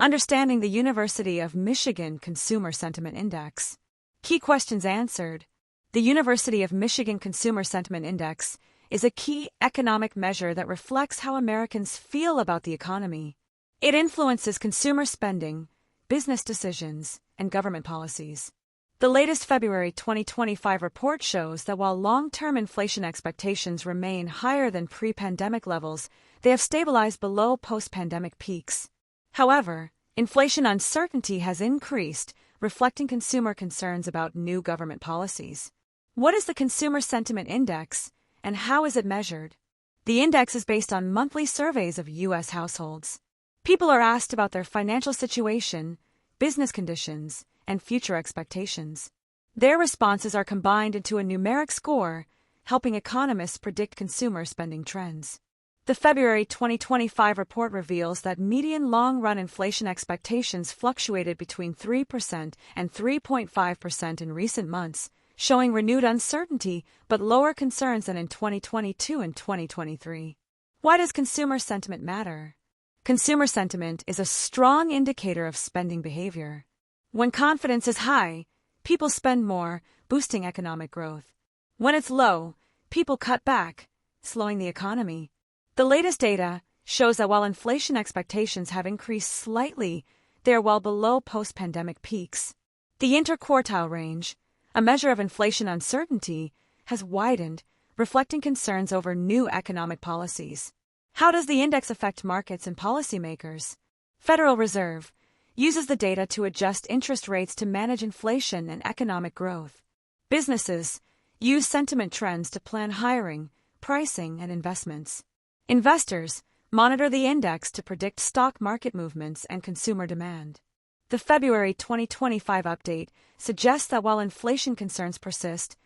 Understanding the University of Michigan Consumer Sentiment Index. Key questions answered. The University of Michigan Consumer Sentiment Index is a key economic measure that reflects how Americans feel about the economy. It influences consumer spending, business decisions, and government policies. The latest February 2025 report shows that while long-term inflation expectations remain higher than pre-pandemic levels, they have stabilized below post-pandemic peaks. However, inflation uncertainty has increased, reflecting consumer concerns about new government policies. What is the Consumer Sentiment Index, and how is it measured? The index is based on monthly surveys of U.S. households. People are asked about their financial situation, business conditions, and future expectations. Their responses are combined into a numeric score, helping economists predict consumer spending trends. The February 2025 report reveals that median long-run inflation expectations fluctuated between 3% and 3.5% in recent months, showing renewed uncertainty but lower concerns than in 2022 and 2023. Why does consumer sentiment matter? Consumer sentiment is a strong indicator of spending behavior. When confidence is high, people spend more, boosting economic growth. When it's low, people cut back, slowing the economy. The latest data shows that while inflation expectations have increased slightly, they are well below post-pandemic peaks. The interquartile range, a measure of inflation uncertainty, has widened, reflecting concerns over new economic policies. How does the index affect markets and policymakers? Federal Reserve uses the data to adjust interest rates to manage inflation and economic growth. Businesses use sentiment trends to plan hiring, pricing, and investments. Investors monitor the index to predict stock market movements and consumer demand. The February 2025 update suggests that while inflation concerns persist,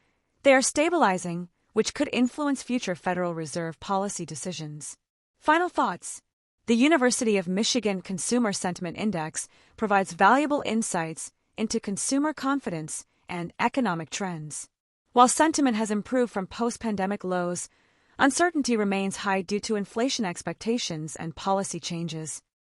they are stabilizing, which could influence future Federal Reserve policy decisions. Final thoughts. The University of Michigan Consumer Sentiment Index provides valuable insights into consumer confidence and economic trends. While sentiment has improved from post-pandemic lows, uncertainty remains high due to inflation expectations and policy changes.